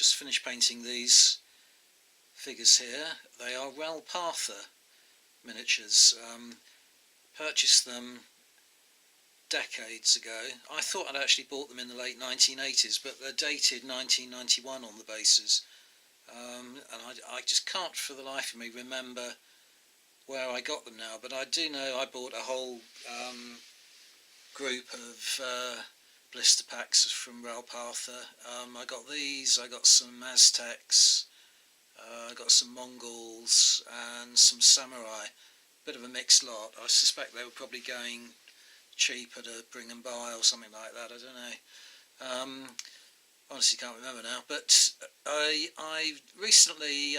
just finished painting these figures here. They are Ral Partha miniatures. Purchased them decades ago. I thought I'd actually bought them in the late 1980s, but they're dated 1991 on the bases. And I just can't for the life of me remember where I got them now, but I do know I bought a whole group of blister packs from Ral Partha. I got these, I got some Aztecs, I got some Mongols and some samurai. Bit of a mixed lot. I suspect they were probably going cheaper to bring and buy or something like that, I don't know. Honestly can't remember now, but I recently,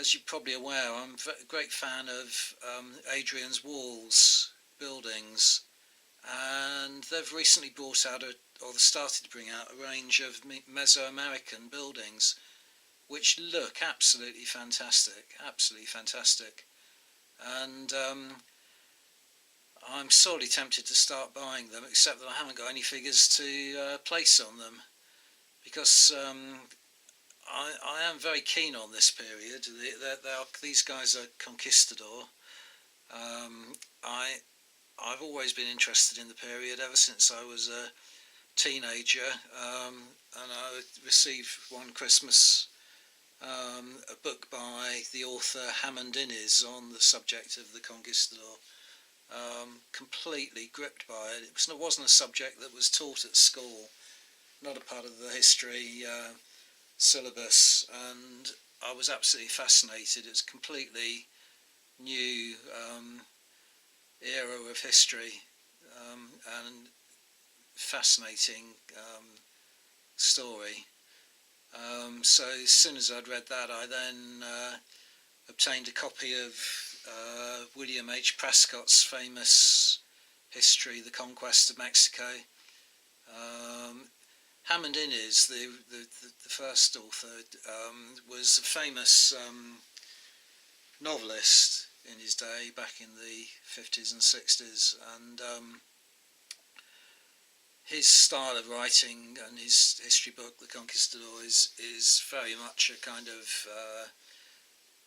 as you're probably aware, I'm a great fan of Adrian's Walls buildings, and they've recently brought out, or started to bring out, a range of Mesoamerican buildings which look absolutely fantastic, and I'm sorely tempted to start buying them, except that I haven't got any figures to place on them, because I am very keen on this period. These guys are Conquistador. I've always been interested in the period ever since I was a teenager, and I received one Christmas a book by the author Hammond Innes on the subject of the Conquistador. Completely gripped by it. It wasn't a subject that was taught at school, not a part of the history syllabus, and I was absolutely fascinated. It's a completely new era of history, and fascinating story. So as soon as I'd read that, I then obtained a copy of William H. Prescott's famous history, The Conquest of Mexico. Hammond Innes, the first author, was a famous novelist in his day, back in the 50s and 60s, and his style of writing and his history book, The Conquistador, is very much a kind of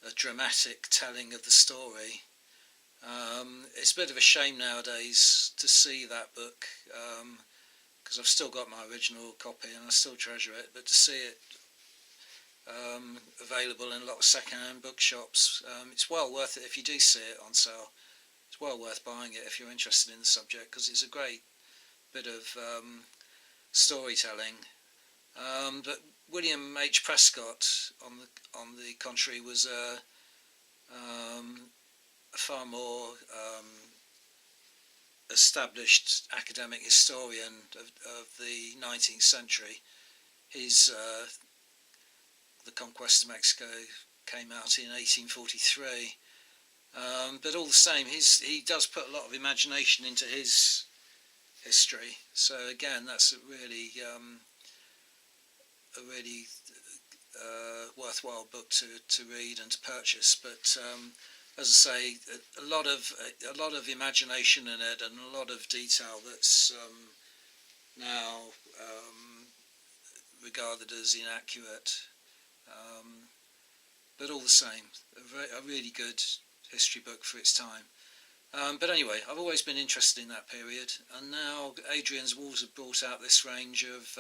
a dramatic telling of the story. It's a bit of a shame nowadays to see that book, because I've still got my original copy and I still treasure it, but to see it available in a lot of second-hand bookshops, it's well worth it if you do see it on sale. It's well worth buying it if you're interested in the subject, because it's a great bit of storytelling. But William H. Prescott, on the contrary, was a far more established academic historian of the 19th century. His The Conquest of Mexico came out in 1843, but all the same, he does put a lot of imagination into his history. So again, that's a really worthwhile book to read and to purchase. But as I say, a lot of imagination in it, and a lot of detail that's now regarded as inaccurate. But all the same, a really good history book for its time. But anyway, I've always been interested in that period, and now Adrian's Walls have brought out this range of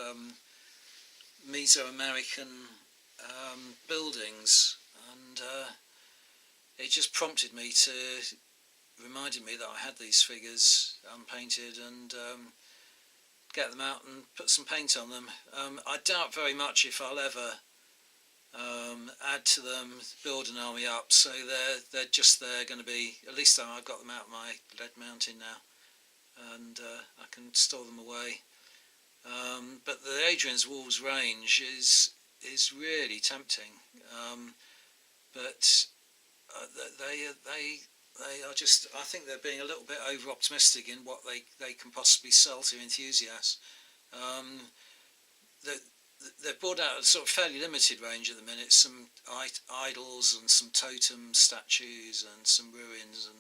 Mesoamerican buildings, and it just prompted me reminded me that I had these figures unpainted, and get them out and put some paint on them. I doubt very much if I'll ever add to them, build an army up, so they're just there going to be, at least I've got them out of my lead mountain now, and I can store them away. But the Adrian's Walls range is really tempting, but they are just, I think they're being a little bit over optimistic in what they can possibly sell to enthusiasts. They've brought out a sort of fairly limited range at the minute, some idols and some totem statues and some ruins and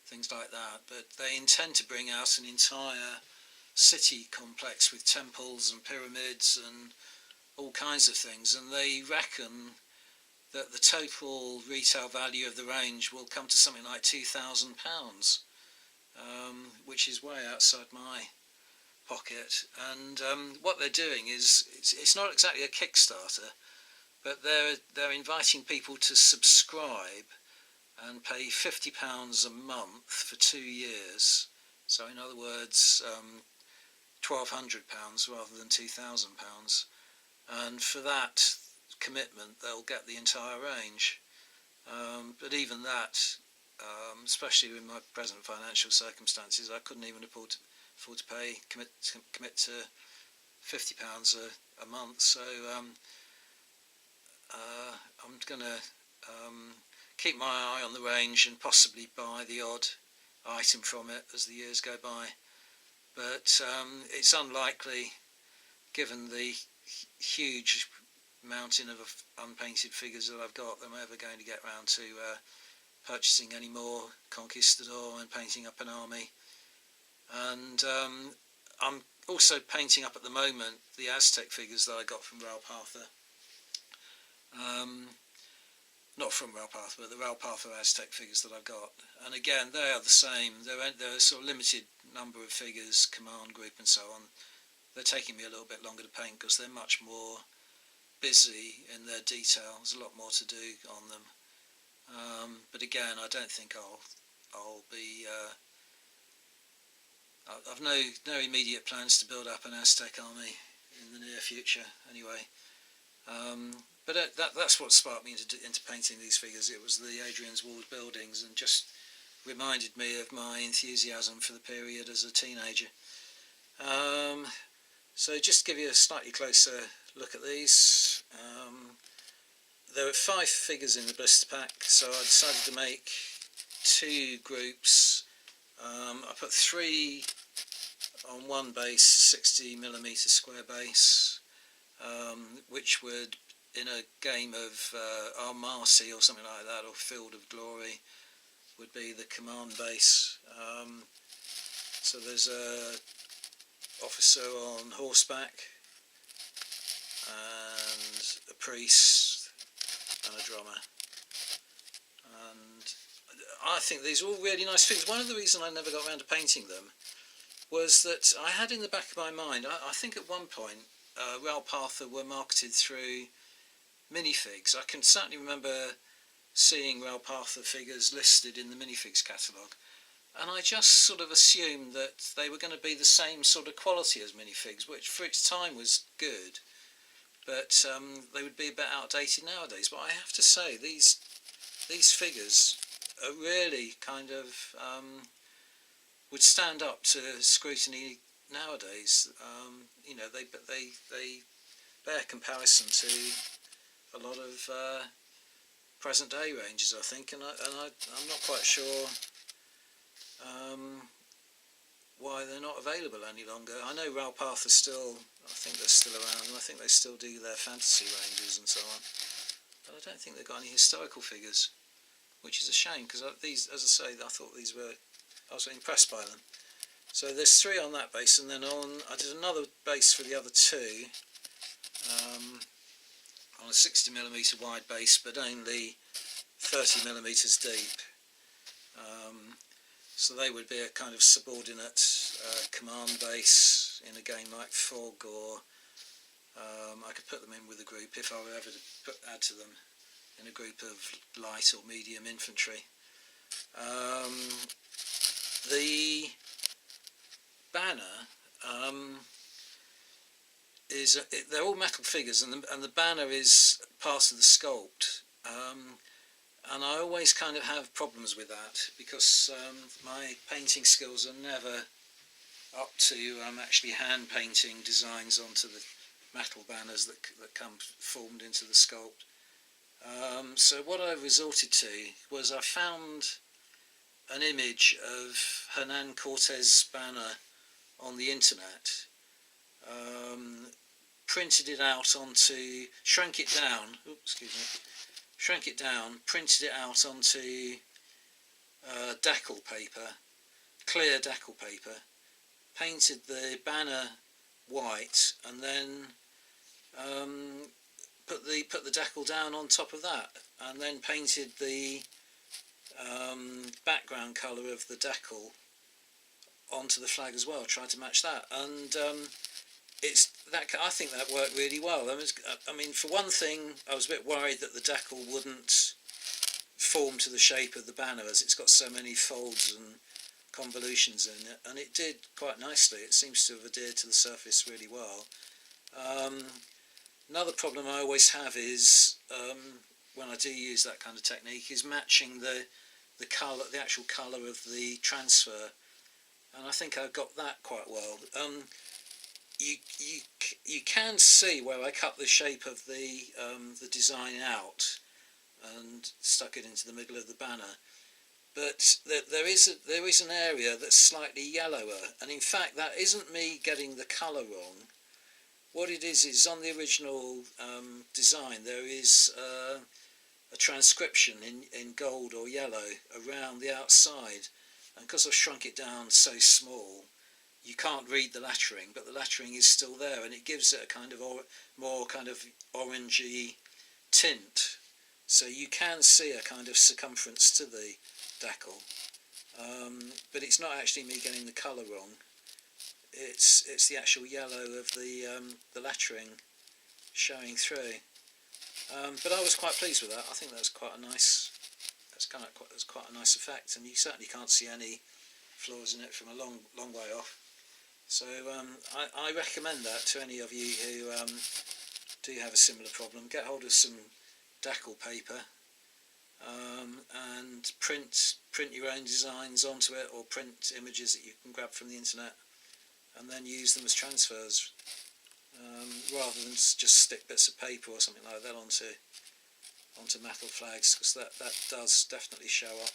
things like that, but they intend to bring out an entire city complex with temples and pyramids and all kinds of things, and they reckon that the total retail value of the range will come to something like £2,000, which is way outside my pocket. And what they're doing is, it's not exactly a Kickstarter, but they're inviting people to subscribe and pay £50 a month for 2 years. So in other words, £1,200 rather than £2,000. And for that commitment, they'll get the entire range. But even that, especially in my present financial circumstances, I couldn't even afford to commit to £50 a month. So I'm going to keep my eye on the range and possibly buy the odd item from it as the years go by. But it's unlikely, given the huge mountain of unpainted figures that I've got, that I'm ever going to get around to purchasing any more Conquistador and painting up an army. And I'm also painting up at the moment the Aztec figures that I got from Ral Partha. Not from Ral Partha, but the Ral Partha Aztec figures that I've got. And again, they are the same. They're a sort of limited number of figures, command group and so on. They're taking me a little bit longer to paint because they're much more busy in their detail. There's a lot more to do on them. But again, I don't think I'll be... I've no immediate plans to build up an Aztec army in the near future, anyway. But that's what sparked me into painting these figures. It was the Adrian's Walled buildings, and just reminded me of my enthusiasm for the period as a teenager. So just to give you a slightly closer look at these, there were 5 figures in the blister pack, so I decided to make 2 groups. I put 3 on one base, 60mm square base, which would, in a game of Armasi or something like that, or Field of Glory, would be the command base. So there's a officer on horseback, and a priest, and a drummer. And I think these are all really nice figures. One of the reasons I never got around to painting them was that I had in the back of my mind, I think at one point, Ral Partha were marketed through minifigs. I can certainly remember seeing Ral Partha figures listed in the minifigs catalogue, and I just sort of assumed that they were going to be the same sort of quality as minifigs, which for its time was good, but they would be a bit outdated nowadays. But I have to say, these figures are really kind of would stand up to scrutiny nowadays. You know, they bear comparison to a lot of present day ranges, I think, and I'm not quite sure why they're not available any longer. I know Ral Partha still, I think they're still around, and I think they still do their fantasy ranges and so on, but I don't think they've got any historical figures, which is a shame, because these, as I say, I thought these were, I was impressed by them. So there's 3 on that base, and then I did another base for the other 2, on a 60mm wide base, but only 30mm deep. So they would be a kind of subordinate command base in a game like Fog, or I could put them in with a group if I were ever to add to them, in a group of light or medium infantry. The banner they're all metal figures, and the banner is part of the sculpt, and I always kind of have problems with that, because my painting skills are never up to actually hand painting designs onto the metal banners that come formed into the sculpt. So what I resorted to was, I found an image of Hernan Cortez's banner on the internet, printed it out onto, shrank it down, printed it out onto decal paper, clear decal paper, painted the banner white, and then put the decal down on top of that, and then painted the background colour of the decal onto the flag as well. Tried to match that, and I think that worked really well. I mean, for one thing, I was a bit worried that the decal wouldn't form to the shape of the banner, as it's got so many folds and convolutions in it, and it did quite nicely. It seems to have adhered to the surface really well. Another problem I always have is when I do use that kind of technique is matching the colour, the actual colour of the transfer, and I think I got that quite well. You can see where I cut the shape of the design out and stuck it into the middle of the banner, but there is an area that's slightly yellower, and in fact that isn't me getting the colour wrong. What it is on the original design there is a transcription in gold or yellow around the outside, and because I've shrunk it down so small, you can't read the lettering, but the lettering is still there, and it gives it a kind of more kind of orangey tint, so you can see a kind of circumference to the decal, but it's not actually me getting the colour wrong. It's the actual yellow of the lettering showing through. But I was quite pleased with that. I think that's quite a nice. That's quite a nice effect, and you certainly can't see any flaws in it from a long way off. So I recommend that to any of you who do have a similar problem. Get hold of some decal paper and print your own designs onto it, or print images that you can grab from the internet, and then use them as transfers, rather than just stick bits of paper or something like that onto metal flags, because that does definitely show up.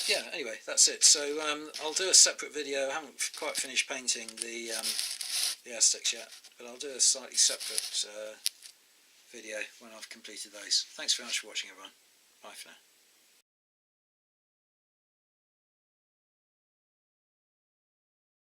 Yeah, anyway, that's it. So I'll do a separate video. I haven't quite finished painting the Aztecs yet, but I'll do a slightly separate video when I've completed those. Thanks very much for watching, everyone. Bye for now.